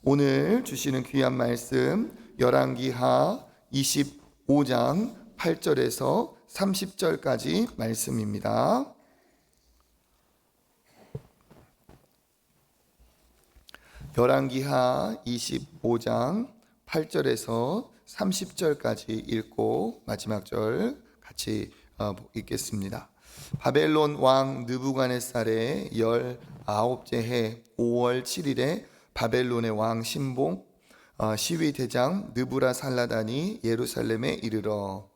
오늘 주시는 귀한 말씀 열왕기하 25장 8절에서 30절까지 말씀입니다. 열왕기하 25장 8절에서 30절까지 읽고 마지막 절 같이 읽겠습니다. 바벨론 왕 느부갓네살의 19째 해 5월 7일에 바벨론의 왕 신봉 시위대장 느부라살라단이 예루살렘에 이르러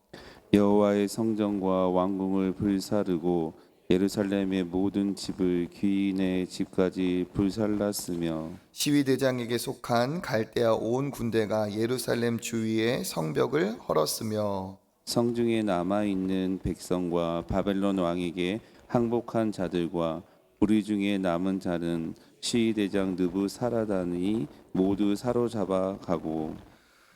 여호와의 성전과 왕궁을 불사르고 예루살렘의 모든 집을 귀인의 집까지 불살랐으며 시위대장에게 속한 갈대아 온 군대가 예루살렘 주위의 성벽을 헐었으며 성중에 남아있는 백성과 바벨론 왕에게 항복한 자들과 우리 중에 남은 자는 시위대장 느부사라단이 모두 사로잡아 가고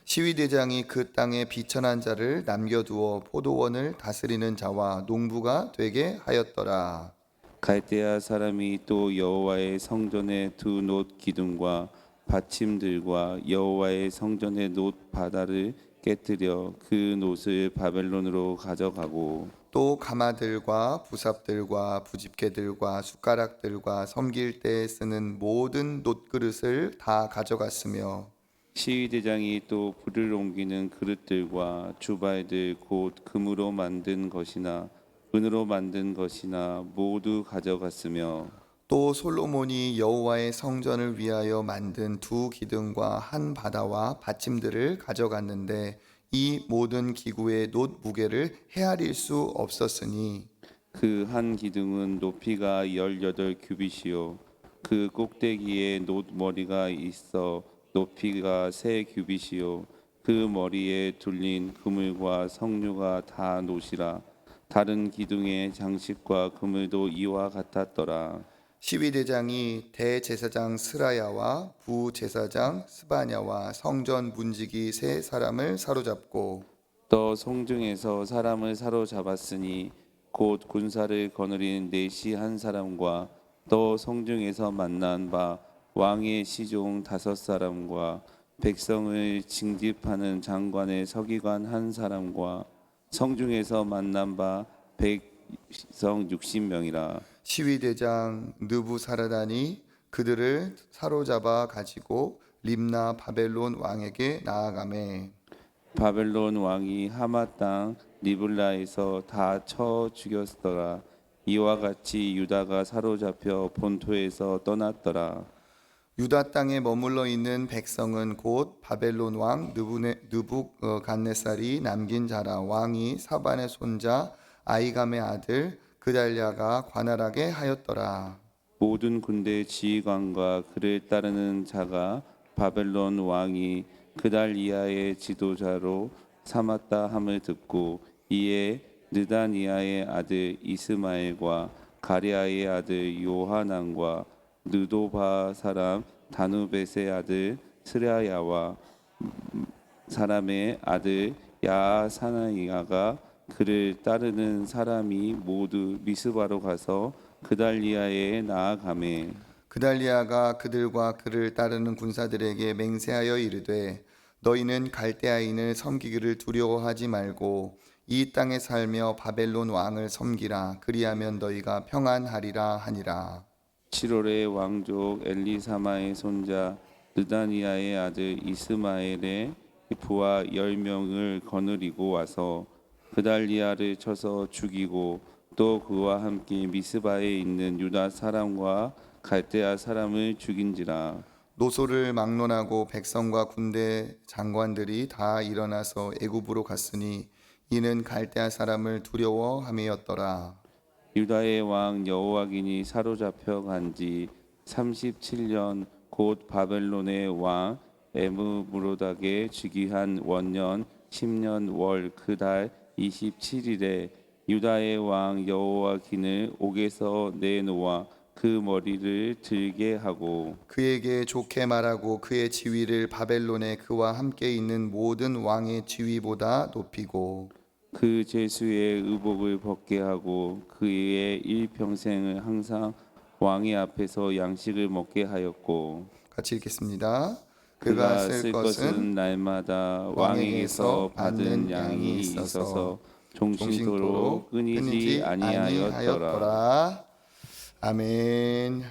시위대장이 그 땅에 비천한 자를 남겨두어 포도원을 다스리는 자와 농부가 되게 하였더라. 갈대아 사람이 또 여호와의 성전의 두 놋 기둥과 받침들과 여호와의 성전의 놋 바다를 깨뜨려 그 놋을 바벨론으로 가져가고 또 가마들과 부삽들과 부집개들과 숟가락들과 섬길 때 쓰는 모든 놋그릇을 다 가져갔으며 시위대장이 또 불을 옮기는 그릇들과 주발들 곧 금으로 만든 것이나 은으로 만든 것이나 모두 가져갔으며 또 솔로몬이 여호와의 성전을 위하여 만든 두 기둥과 한 바다와 받침들을 가져갔는데 이 모든 기구의 놋 무게를 헤아릴 수 없었으니 그 한 기둥은 높이가 18규빗이요 그 꼭대기에 놋 머리가 있어 높이가 3규빗이요 그 머리에 둘린 그물과 석류가 다 놋이라 다른 기둥의 장식과 그물도 이와 같았더라. 시위대장이 대제사장 스라야와 부제사장 스바냐와 성전 문지기 세 사람을 사로잡고 또 성중에서 사람을 사로잡았으니 곧 군사를 거느린 내시 한 사람과 또 성중에서 만난 바 왕의 시종 5사람과 백성을 징집하는 장관의 서기관 한 사람과 성중에서 만난 바 백성 60명이라. 시위대장 느부사라단이 그들을 사로잡아 가지고 림나 바벨론 왕에게 나아가매 바벨론 왕이 하마 땅 리블라에서 다 쳐 죽였더라. 이와 같이 유다가 사로잡혀 본토에서 떠났더라. 유다 땅에 머물러 있는 백성은 곧 바벨론 왕 느부갓네살이 남긴 자라. 왕이 사반의 손자 아이감의 아들 그달랴가 관할하게 하였더라. 모든 군대 지휘관과 그를 따르는 자가 바벨론 왕이 그달리아의 지도자로 삼았다 함을 듣고 이에 느다니아의 아들 이스마엘과 가랴의 아들 요하난과 느도바 사람 다누벳의 아들 스라야와 사람의 아들 야사나이아가 그를 따르는 사람이 모두 미스바로 가서 그달리아에 나아가매 그달리아가 그들과 그를 따르는 군사들에게 맹세하여 이르되 너희는 갈대아인을 섬기기를 두려워하지 말고 이 땅에 살며 바벨론 왕을 섬기라. 그리하면 너희가 평안하리라 하니라. 7월에 왕족 엘리사마의 손자 느다니아의 아들 이스마엘의 부하 10명을 거느리고 와서 그달리아를 쳐서 죽이고 또 그와 함께 미스바에 있는 유다 사람과 갈대아 사람을 죽인지라. 노소를 막론하고 백성과 군대 장관들이 다 일어나서 애굽으로 갔으니 이는 갈대아 사람을 두려워함이었더라. 유다의 왕 여호와긴이 사로잡혀 간지 37년 곧 바벨론의 왕 에므므로닥의 즉위한 원년 10년 월 그 달 27일에 유다의 왕 여호와긴을 옥에서 내놓아 그 머리를 들게 하고 그에게 좋게 말하고 그의 지위를 바벨론에 그와 함께 있는 모든 왕의 지위보다 높이고 그 죄수의 의복을 벗게 하고 그의 일평생을 항상 왕의 앞에서 양식을 먹게 하였고 같이 읽겠습니다. 그가 쓸 것은 날마다 왕에게서 받은 양이 있어서 종신토록 끊이지 아니하였더라. 아멘.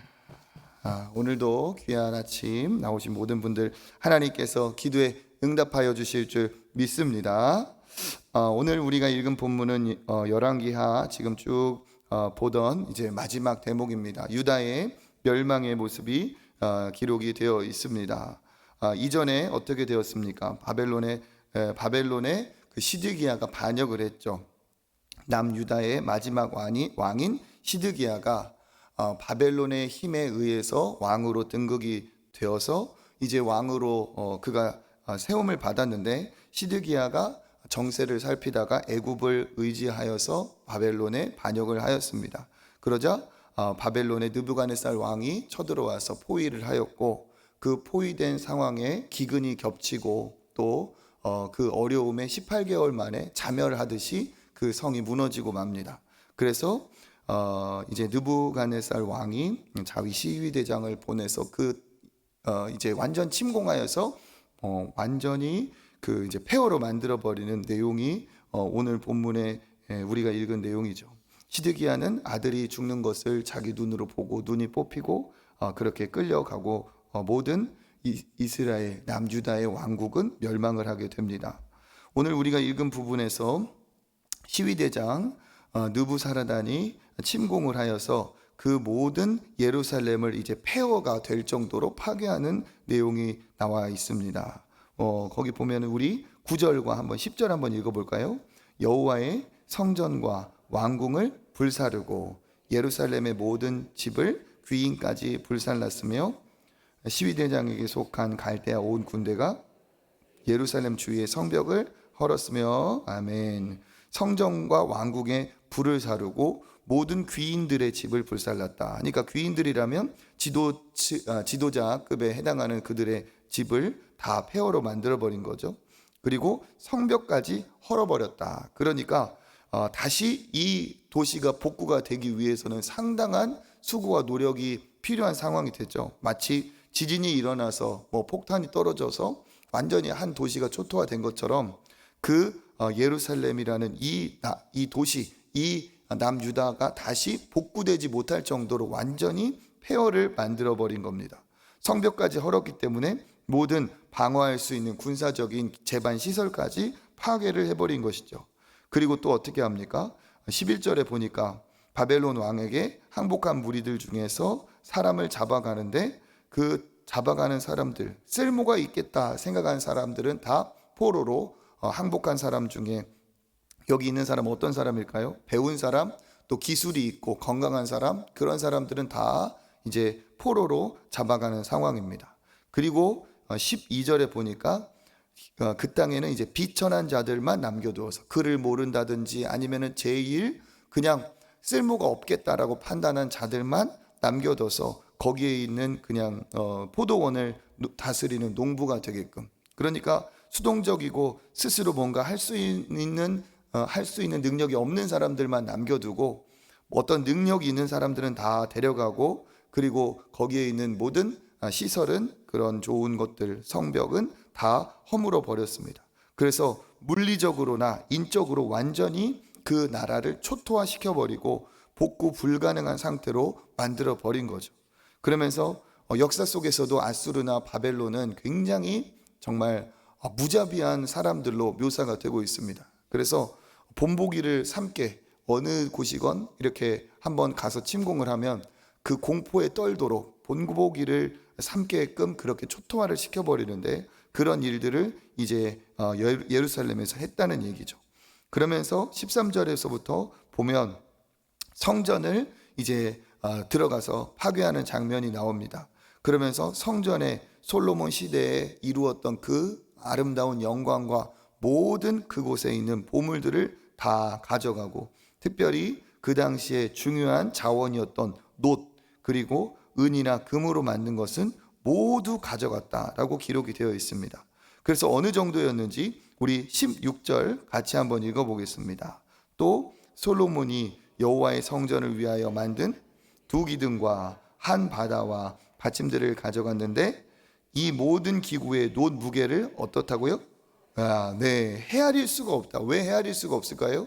오늘도 귀한 아침 나오신 모든 분들 하나님께서 기도에 응답하여 주실 줄 믿습니다. 오늘 우리가 읽은 본문은 열왕기하 지금 쭉 보던 이제 마지막 대목입니다. 유다의 멸망의 모습이 기록이 되어 있습니다. 이전에 어떻게 되었습니까? 바벨론의 그 시드기야가 반역을 했죠. 남유다의 마지막 왕인 시드기야가 바벨론의 힘에 의해서 왕으로 등극이 되어서 이제 왕으로 그가 세움을 받았는데, 시드기야가 정세를 살피다가 애굽을 의지하여서 바벨론에 반역을 하였습니다. 그러자 바벨론의 느부갓네살 왕이 쳐들어와서 포위를 하였고, 그 포위된 상황에 기근이 겹치고 또 그 어려움에 18개월 만에 자멸하듯이 그 성이 무너지고 맙니다. 그래서 이제 느부갓네살 왕이 자위 시위대장을 보내서 이제 완전 침공하여서 완전히 그 이제 폐허로 만들어 버리는 내용이 오늘 본문에 우리가 읽은 내용이죠. 시드기야는 아들이 죽는 것을 자기 눈으로 보고 눈이 뽑히고 그렇게 끌려가고 모든 이스라엘 남유다의 왕국은 멸망을 하게 됩니다. 오늘 우리가 읽은 부분에서 시위대장 느부사라단이 침공을 하여서 그 모든 예루살렘을 이제 폐허가 될 정도로 파괴하는 내용이 나와 있습니다. 거기 보면 우리 9절과 한번 10절 한번 읽어볼까요? 여호와의 성전과 왕궁을 불사르고 예루살렘의 모든 집을 귀인까지 불살랐으며 시위대장에게 속한 갈대아 온 군대가 예루살렘 주위의 성벽을 헐었으며, 아멘. 성전과 왕궁에 불을 사르고 모든 귀인들의 집을 불살랐다. 그러니까 귀인들이라면 지도자급에 해당하는 그들의 집을 다 폐허로 만들어버린 거죠. 그리고 성벽까지 헐어버렸다. 그러니까 다시 이 도시가 복구가 되기 위해서는 상당한 수고와 노력이 필요한 상황이 됐죠. 마치 지진이 일어나서 폭탄이 떨어져서 완전히 한 도시가 초토화된 것처럼 그 예루살렘이라는 이 도시, 이 남유다가 다시 복구되지 못할 정도로 완전히 폐허를 만들어버린 겁니다. 성벽까지 헐었기 때문에 모든 방어할 수 있는 군사적인 제반 시설까지 파괴를 해버린 것이죠. 그리고 또 어떻게 합니까? 11절에 보니까 바벨론 왕에게 항복한 무리들 중에서 사람을 잡아가는데, 그 잡아가는 사람들, 쓸모가 있겠다 생각하는 사람들은 다 포로로 항복한 사람 중에 여기 있는 사람은 어떤 사람일까요? 배운 사람, 또 기술이 있고 건강한 사람, 그런 사람들은 다 이제 포로로 잡아가는 상황입니다. 그리고 12절에 보니까 그 땅에는 이제 비천한 자들만 남겨두어서, 그를 모른다든지 아니면은 제일 그냥 쓸모가 없겠다라고 판단한 자들만 남겨둬서 거기에 있는 그냥 포도원을 다스리는 농부가 되게끔, 그러니까 수동적이고 스스로 뭔가 할 수 있는 능력이 없는 사람들만 남겨두고, 어떤 능력이 있는 사람들은 다 데려가고, 그리고 거기에 있는 모든 시설은, 그런 좋은 것들, 성벽은 다 허물어 버렸습니다. 그래서 물리적으로나 인적으로 완전히 그 나라를 초토화시켜 버리고 복구 불가능한 상태로 만들어 버린 거죠. 그러면서 역사 속에서도 아수르나 바벨론은 굉장히 정말 무자비한 사람들로 묘사가 되고 있습니다. 그래서 본보기를 삼게 어느 곳이건 이렇게 한번 가서 침공을 하면 그 공포에 떨도록 본보기를 삼게끔 그렇게 초토화를 시켜버리는데, 그런 일들을 이제 예루살렘에서 했다는 얘기죠. 그러면서 13절에서부터 보면 성전을 이제 들어가서 파괴하는 장면이 나옵니다. 그러면서 성전에 솔로몬 시대에 이루었던 그 아름다운 영광과 모든 그곳에 있는 보물들을 다 가져가고, 특별히 그 당시에 중요한 자원이었던 놋, 그리고 은이나 금으로 만든 것은 모두 가져갔다라고 기록이 되어 있습니다. 그래서 어느 정도였는지 우리 16절 같이 한번 읽어보겠습니다. 또 솔로몬이 여호와의 성전을 위하여 만든 두 기둥과 한 바다와 받침들을 가져갔는데, 이 모든 기구의 놋 무게를 어떻다고요? 헤아릴 수가 없다. 왜 헤아릴 수가 없을까요?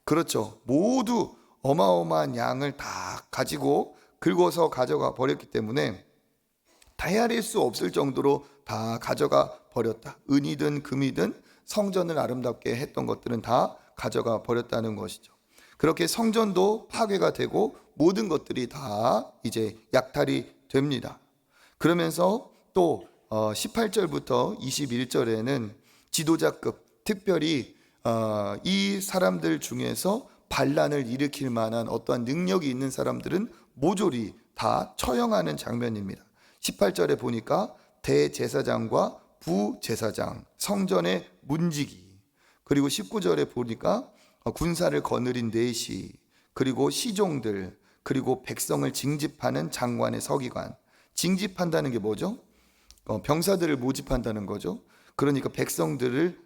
그렇죠. 모두 어마어마한 양을 다 가지고 긁어서 가져가 버렸기 때문에 다 헤아릴 수 없을 정도로 다 가져가 버렸다. 은이든 금이든 성전을 아름답게 했던 것들은 다 가져가 버렸다는 것이죠. 그렇게 성전도 파괴가 되고 모든 것들이 다 이제 약탈이 됩니다. 그러면서 또 18절부터 21절에는 지도자급, 특별히 이 사람들 중에서 반란을 일으킬 만한 어떠한 능력이 있는 사람들은 모조리 다 처형하는 장면입니다. 18절에 보니까 대제사장과 부제사장, 성전의 문지기, 그리고 19절에 보니까 군사를 거느린 내시, 그리고 시종들, 그리고 백성을 징집하는 장관의 서기관. 징집한다는 게 뭐죠? 병사들을 모집한다는 거죠. 그러니까 백성들을,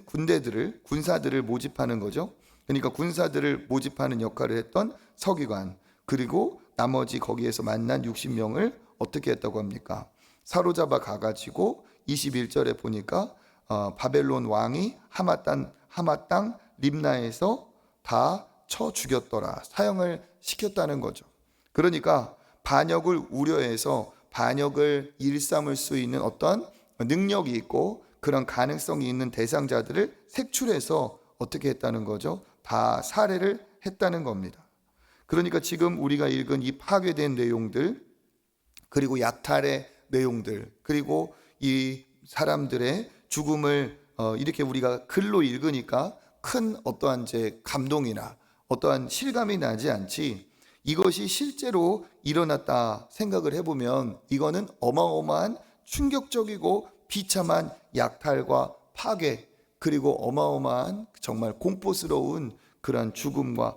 군대들을, 군사들을 모집하는 거죠. 그러니까 군사들을 모집하는 역할을 했던 서기관, 그리고 나머지 거기에서 만난 60명을 어떻게 했다고 합니까? 사로잡아 가가지고 21절에 보니까 바벨론 왕이 하맛 땅 립나에서 다 쳐 죽였더라. 사형을 시켰다는 거죠. 그러니까 반역을 우려해서 반역을 일삼을 수 있는 어떤 능력이 있고 그런 가능성이 있는 대상자들을 색출해서 어떻게 했다는 거죠? 다 살해를 했다는 겁니다. 그러니까 지금 우리가 읽은 이 파괴된 내용들, 그리고 약탈의 내용들, 그리고 이 사람들의 죽음을 이렇게 우리가 글로 읽으니까 큰 어떠한 이제 감동이나 어떠한 실감이 나지 않지, 이것이 실제로 일어났다 생각을 해보면 이거는 어마어마한 충격적이고 비참한 약탈과 파괴, 그리고 어마어마한 정말 공포스러운 그러한 죽음과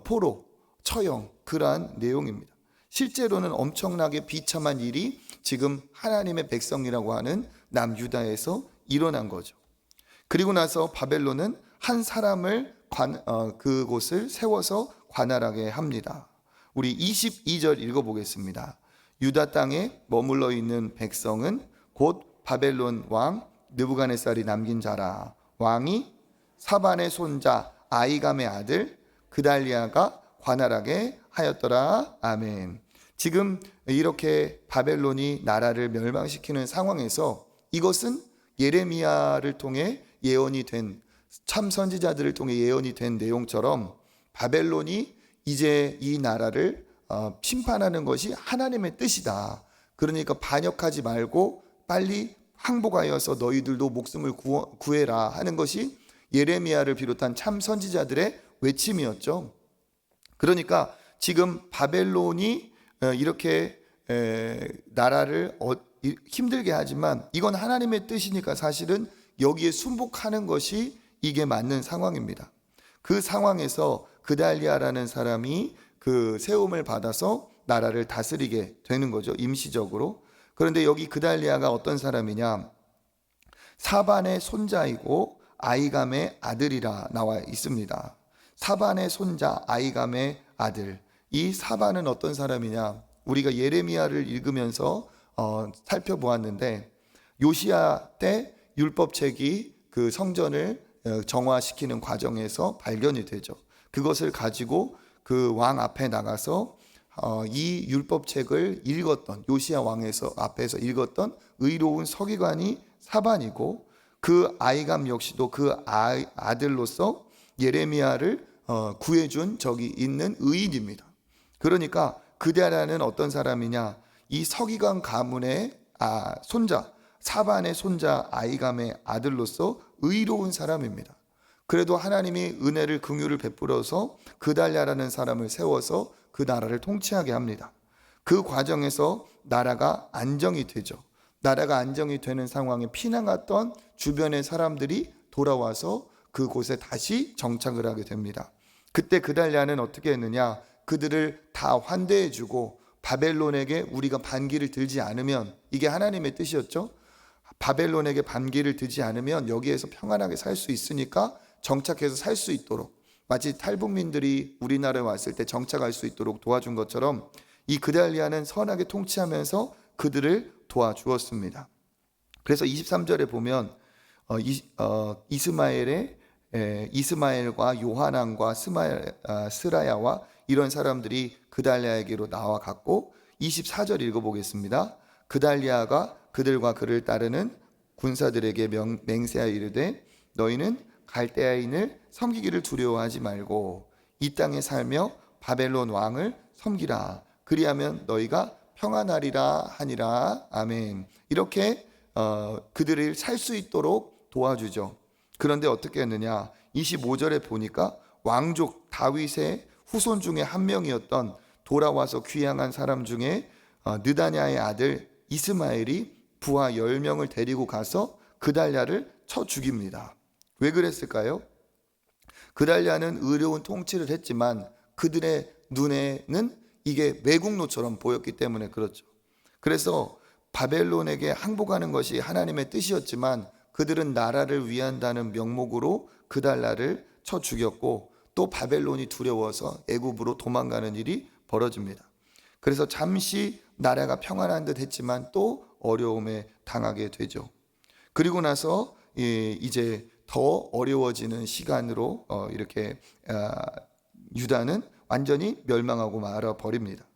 포로, 처형, 그러한 내용입니다. 실제로는 엄청나게 비참한 일이 지금 하나님의 백성이라고 하는 남유다에서 일어난 거죠. 그리고 나서 바벨론은 한 사람을 그곳을 세워서 관할하게 합니다. 우리 22절 읽어보겠습니다. 유다 땅에 머물러 있는 백성은 곧 바벨론 왕 느부갓네살이 남긴 자라. 왕이 사반의 손자 아이감의 아들 그달리아가 관할하게 하였더라. 아멘. 지금 이렇게 바벨론이 나라를 멸망시키는 상황에서 이것은 예레미야를 통해 예언이 된, 참 선지자들을 통해 예언이 된 내용처럼 바벨론이 이제 이 나라를 심판하는 것이 하나님의 뜻이다. 그러니까 반역하지 말고 빨리 항복하여서 너희들도 목숨을 구해라 하는 것이 예레미야를 비롯한 참 선지자들의 외침이었죠. 그러니까 지금 바벨론이 이렇게 나라를 힘들게 하지만 이건 하나님의 뜻이니까 사실은 여기에 순복하는 것이 이게 맞는 상황입니다. 그 상황에서 그달리아라는 사람이 그 세움을 받아서 나라를 다스리게 되는 거죠, 임시적으로. 그런데 여기 그달리아가 어떤 사람이냐? 사반의 손자이고 아이감의 아들이라 나와 있습니다. 사반의 손자 아이감의 아들. 이 사반은 어떤 사람이냐? 우리가 예레미야를 읽으면서 살펴보았는데 요시야 때 율법책이 그 성전을 정화시키는 과정에서 발견이 되죠. 그것을 가지고 그 왕 앞에 나가서 이 율법책을 읽었던, 요시야 왕에서 앞에서 읽었던 의로운 서기관이 사반이고, 그 아이감 역시도 그 아들로서 예레미야를 구해준 적이 있는 의인입니다. 그러니까 그달리아는 어떤 사람이냐? 이 서기관 가문의 손자, 사반의 손자 아이감의 아들로서 의로운 사람입니다. 그래도 하나님이 은혜를 긍휼을 베풀어서 그달리아라는 사람을 세워서 그 나라를 통치하게 합니다. 그 과정에서 나라가 안정이 되죠. 나라가 안정이 되는 상황에 피난 갔던 주변의 사람들이 돌아와서 그곳에 다시 정착을 하게 됩니다. 그때 그달리아는 어떻게 했느냐? 그들을 다 환대해주고 바벨론에게 우리가 반기를 들지 않으면, 이게 하나님의 뜻이었죠. 바벨론에게 반기를 들지 않으면 여기에서 평안하게 살 수 있으니까 정착해서 살 수 있도록, 마치 탈북민들이 우리나라에 왔을 때 정착할 수 있도록 도와준 것처럼 이 그달리아는 선하게 통치하면서 그들을 도와주었습니다. 그래서 23절에 보면 이스마엘과 요하난과 스라야와 이런 사람들이 그달리아에게로 나와갔고, 24절 읽어보겠습니다. 그달리아가 그들과 그를 따르는 군사들에게 맹세하여 이르되 너희는 갈대아인을 섬기기를 두려워하지 말고 이 땅에 살며 바벨론 왕을 섬기라. 그리하면 너희가 평안하리라 하니라. 아멘. 이렇게 그들을 살 수 있도록 도와주죠. 그런데 어떻게 했느냐? 25절에 보니까 왕족 다윗의 후손 중에 한 명이었던 돌아와서 귀향한 사람 중에 느다냐의 아들 이스마엘이 부하 10명을 데리고 가서 그달랴를 쳐 죽입니다. 왜 그랬을까요? 그달랴는 의로운 통치를 했지만 그들의 눈에는 이게 매국노처럼 보였기 때문에 그렇죠. 그래서 바벨론에게 항복하는 것이 하나님의 뜻이었지만 그들은 나라를 위한다는 명목으로 그달랴를 쳐 죽였고, 또 바벨론이 두려워서 애굽으로 도망가는 일이 벌어집니다. 그래서 잠시 나라가 평안한 듯 했지만 또 어려움에 당하게 되죠. 그리고 나서 이제 더 어려워지는 시간으로 이렇게 유다는 완전히 멸망하고 말아버립니다.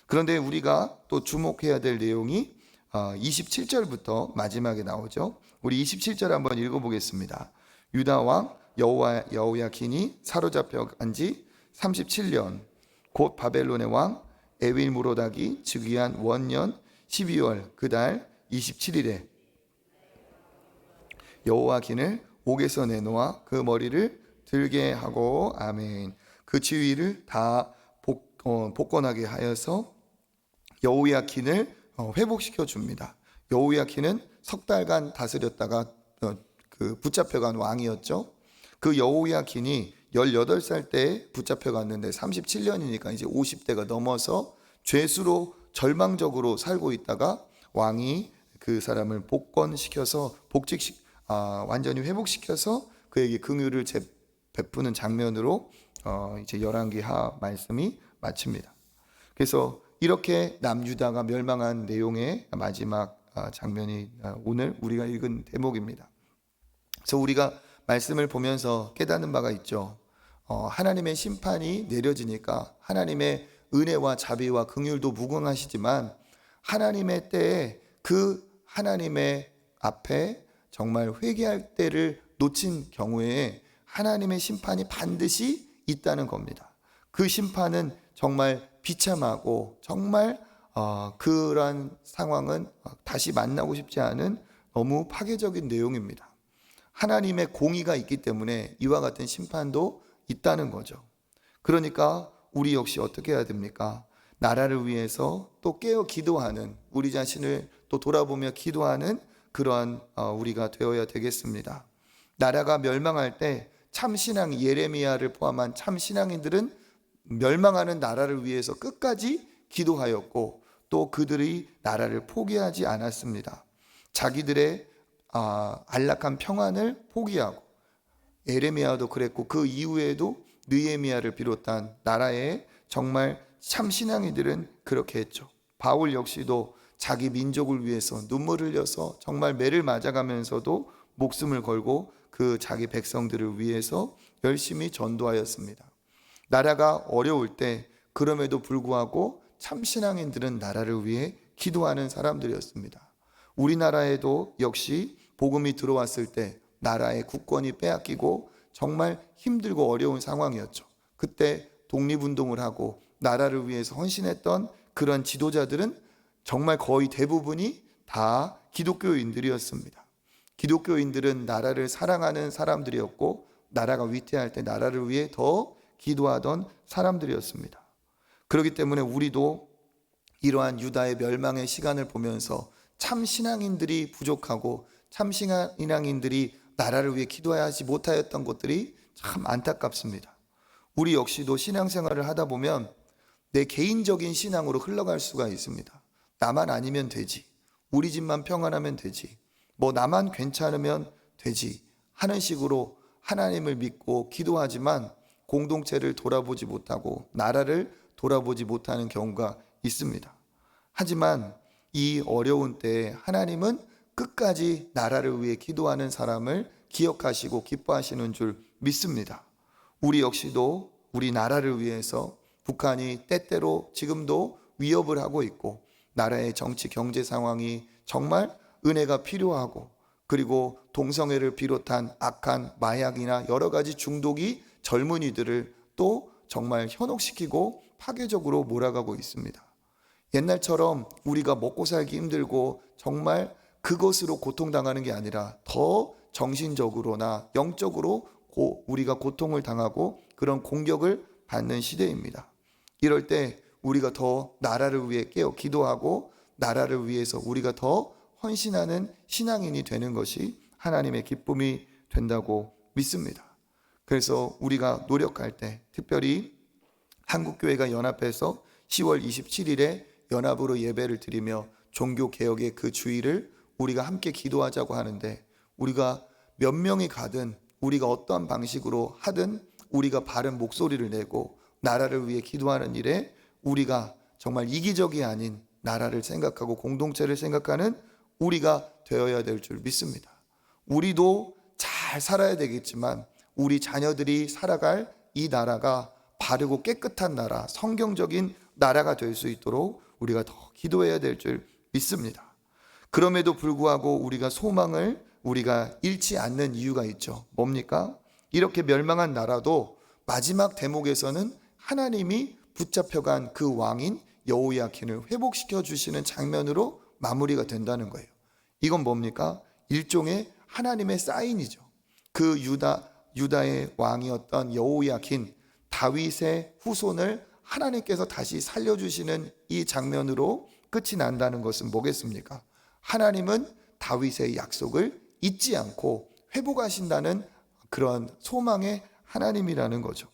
그런데 우리가 또 주목해야 될 내용이 27절부터 마지막에 나오죠. 우리 27절 한번 읽어보겠습니다. 유다 왕 여호야킨이 사로잡혀 간 지 37년 곧 바벨론의 왕 에윌무로닥이 즉위한 원년 12월 그달 27일에 여호야킨을 옥에서 내놓아 그 머리를 들게 하고, 아멘, 그 지위를 다 복권하게 하여서 여호야킨을 회복시켜 줍니다. 여호야킨은 석 달간 다스렸다가 붙잡혀간 왕이었죠. 그 여호야킨이 18살 때 붙잡혀갔는데 37년이니까 이제 50대가 넘어서 죄수로 절망적으로 살고 있다가 왕이 그 사람을 복권시켜서 완전히 회복시켜서 그에게 긍휼을 베푸는 장면으로 이제 열왕기하 말씀이 마칩니다. 그래서 이렇게 남유다가 멸망한 내용의 마지막 장면이 오늘 우리가 읽은 대목입니다. 그래서 우리가 말씀을 보면서 깨닫는 바가 있죠. 하나님의 심판이 내려지니까 하나님의 은혜와 자비와 긍휼도 무궁하시지만 하나님의 때에 그 하나님의 앞에 정말 회개할 때를 놓친 경우에 하나님의 심판이 반드시 있다는 겁니다. 그 심판은 정말 비참하고 정말 그러한 상황은 다시 만나고 싶지 않은 너무 파괴적인 내용입니다. 하나님의 공의가 있기 때문에 이와 같은 심판도 있다는 거죠. 그러니까 우리 역시 어떻게 해야 됩니까? 나라를 위해서 또 깨어 기도하는, 우리 자신을 또 돌아보며 기도하는 그러한 우리가 되어야 되겠습니다. 나라가 멸망할 때 참신앙, 예레미야를 포함한 참신앙인들은 멸망하는 나라를 위해서 끝까지 기도하였고 또 그들이 나라를 포기하지 않았습니다. 자기들의 안락한 평안을 포기하고, 예레미야도 그랬고 그 이후에도 느헤미야를 비롯한 나라의 정말 참신앙이들은 그렇게 했죠. 바울 역시도 자기 민족을 위해서 눈물을 흘려서 정말 매를 맞아가면서도 목숨을 걸고 그 자기 백성들을 위해서 열심히 전도하였습니다. 나라가 어려울 때 그럼에도 불구하고 참신앙인들은 나라를 위해 기도하는 사람들이었습니다. 우리나라에도 역시 복음이 들어왔을 때 나라의 국권이 빼앗기고 정말 힘들고 어려운 상황이었죠. 그때 독립운동을 하고 나라를 위해서 헌신했던 그런 지도자들은 정말 거의 대부분이 다 기독교인들이었습니다. 기독교인들은 나라를 사랑하는 사람들이었고 나라가 위태할 때 나라를 위해 더 기도하던 사람들이었습니다. 그렇기 때문에 우리도 이러한 유다의 멸망의 시간을 보면서 참 신앙인들이 부족하고 참 신앙인들이 나라를 위해 기도하지 못하였던 것들이 참 안타깝습니다. 우리 역시도 신앙생활을 하다 보면 내 개인적인 신앙으로 흘러갈 수가 있습니다. 나만 아니면 되지, 우리 집만 평안하면 되지, 뭐 나만 괜찮으면 되지 하는 식으로 하나님을 믿고 기도하지만 공동체를 돌아보지 못하고 나라를 돌아보지 못하는 경우가 있습니다. 하지만 이 어려운 때에 하나님은 끝까지 나라를 위해 기도하는 사람을 기억하시고 기뻐하시는 줄 믿습니다. 우리 역시도 우리 나라를 위해서 북한이 때때로 지금도 위협을 하고 있고 나라의 정치 경제 상황이 정말 은혜가 필요하고 그리고 동성애를 비롯한 악한 마약이나 여러 가지 중독이 젊은이들을 또 정말 현혹시키고 파괴적으로 몰아가고 있습니다. 옛날처럼 우리가 먹고 살기 힘들고 정말 그것으로 고통당하는 게 아니라 더 정신적으로나 영적으로 우리가 고통을 당하고 그런 공격을 받는 시대입니다. 이럴 때 우리가 더 나라를 위해 깨어 기도하고 나라를 위해서 우리가 더 헌신하는 신앙인이 되는 것이 하나님의 기쁨이 된다고 믿습니다. 그래서 우리가 노력할 때 특별히 한국교회가 연합해서 10월 27일에 연합으로 예배를 드리며 종교개혁의 그 주일을 우리가 함께 기도하자고 하는데 우리가 몇 명이 가든 우리가 어떠한 방식으로 하든 우리가 바른 목소리를 내고 나라를 위해 기도하는 일에 우리가 정말 이기적이 아닌 나라를 생각하고 공동체를 생각하는 우리가 되어야 될 줄 믿습니다. 우리도 잘 살아야 되겠지만 우리 자녀들이 살아갈 이 나라가 바르고 깨끗한 나라, 성경적인 나라가 될 수 있도록 우리가 더 기도해야 될 줄 믿습니다. 그럼에도 불구하고 우리가 소망을 우리가 잃지 않는 이유가 있죠. 뭡니까? 이렇게 멸망한 나라도 마지막 대목에서는 하나님이 붙잡혀간 그 왕인 여호야킨을 회복시켜 주시는 장면으로 마무리가 된다는 거예요. 이건 뭡니까? 일종의 하나님의 사인이죠. 그 유다의 왕이었던 여호야킨 다윗의 후손을 하나님께서 다시 살려주시는 이 장면으로 끝이 난다는 것은 뭐겠습니까? 하나님은 다윗의 약속을 잊지 않고 회복하신다는 그런 소망의 하나님이라는 거죠.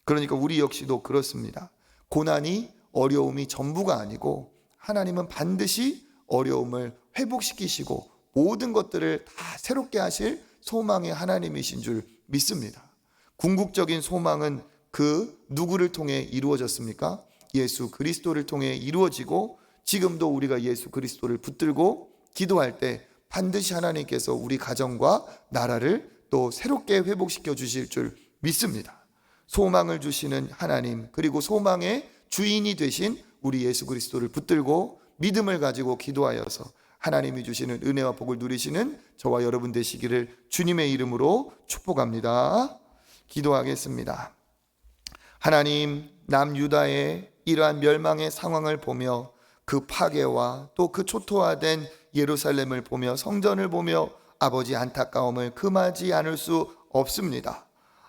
그러니까 우리 역시도 그렇습니다. 고난이 어려움이 전부가 아니고 하나님은 반드시 어려움을 회복시키시고 모든 것들을 다 새롭게 하실 소망의 하나님이신 줄 믿습니다. 궁극적인 소망은 그 누구를 통해 이루어졌습니까? 예수 그리스도를 통해 이루어지고 지금도 우리가 예수 그리스도를 붙들고 기도할 때 반드시 하나님께서 우리 가정과 나라를 또 새롭게 회복시켜 주실 줄 믿습니다. 소망을 주시는 하나님 그리고 소망의 주인이 되신 우리 예수 그리스도를 붙들고 믿음을 가지고 기도하여서 하나님이 주시는 은혜와 복을 누리시는 저와 여러분 되시기를 주님의 이름으로 축복합니다. 기도하겠습니다. 하나님, 남유다의 이러한 멸망의 상황을 보며 그 파괴와 또 그 초토화된 예루살렘을 보며 성전을 보며 아버지 안타까움을 금하지 않을 수 없습니다.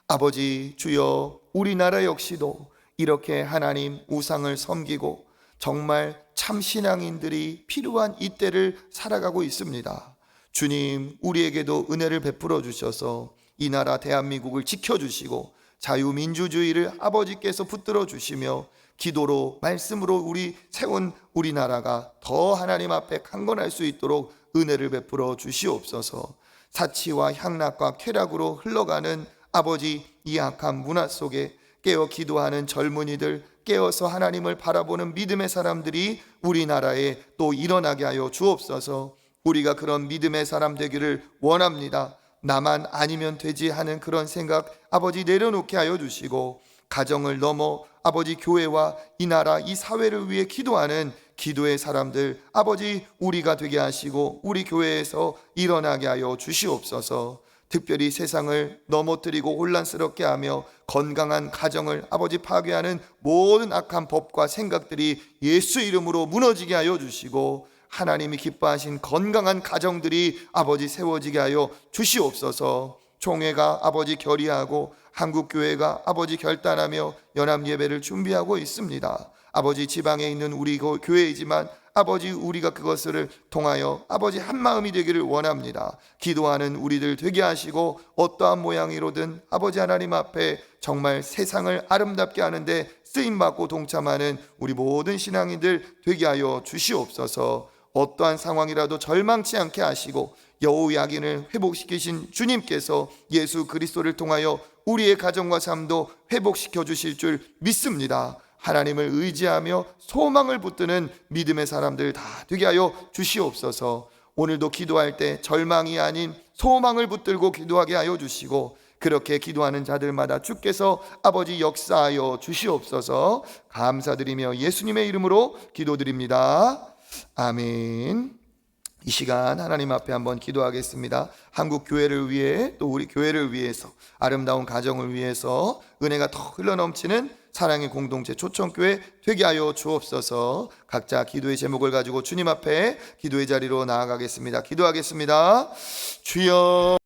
아버지 주여, 우리나라 역시도 이렇게 하나님 우상을 섬기고 정말 참 신앙인들이 필요한 이때를 살아가고 있습니다. 주님, 우리에게도 은혜를 베풀어 주셔서 이 나라 대한민국을 지켜주시고 자유민주주의를 아버지께서 붙들어 주시며 기도로 말씀으로 우리 세운 우리나라가 더 하나님 앞에 강건할 수 있도록 은혜를 베풀어 주시옵소서. 사치와 향락과 쾌락으로 흘러가는 아버지 이 악한 문화 속에 깨어 기도하는 젊은이들, 깨어서 하나님을 바라보는 믿음의 사람들이 우리나라에 또 일어나게 하여 주옵소서. 우리가 그런 믿음의 사람 되기를 원합니다. 나만 아니면 되지 하는 그런 생각 아버지 내려놓게 하여 주시고 가정을 넘어 아버지 교회와 이 나라 이 사회를 위해 기도하는 기도의 사람들 아버지 우리가 되게 하시고 우리 교회에서 일어나게 하여 주시옵소서. 특별히 세상을 넘어뜨리고 혼란스럽게 하며 건강한 가정을 아버지 파괴하는 모든 악한 법과 생각들이 예수 이름으로 무너지게 하여 주시고 하나님이 기뻐하신 건강한 가정들이 아버지 세워지게 하여 주시옵소서. 총회가 아버지 결의하고 한국교회가 아버지 결단하며 연합예배를 준비하고 있습니다. 아버지 지방에 있는 우리 교회이지만 아버지 우리가 그것을 통하여 아버지 한마음이 되기를 원합니다. 기도하는 우리들 되게 하시고 어떠한 모양이로든 아버지 하나님 앞에 정말 세상을 아름답게 하는데 쓰임받고 동참하는 우리 모든 신앙인들 되게 하여 주시옵소서. 어떠한 상황이라도 절망치 않게 하시고 여호야긴을 회복시키신 주님께서 예수 그리스도를 통하여 우리의 가정과 삶도 회복시켜 주실 줄 믿습니다. 하나님을 의지하며 소망을 붙드는 믿음의 사람들 다 되게 하여 주시옵소서. 오늘도 기도할 때 절망이 아닌 소망을 붙들고 기도하게 하여 주시고, 그렇게 기도하는 자들마다 주께서 아버지 역사하여 주시옵소서. 감사드리며 예수님의 이름으로 기도드립니다. 아멘. 이 시간 하나님 앞에 한번 기도하겠습니다. 한국 교회를 위해, 또 우리 교회를 위해서, 아름다운 가정을 위해서 은혜가 더 흘러넘치는 사랑의 공동체 초청교회 되게 하여 주옵소서. 각자 기도의 제목을 가지고 주님 앞에 기도의 자리로 나아가겠습니다. 기도하겠습니다. 주여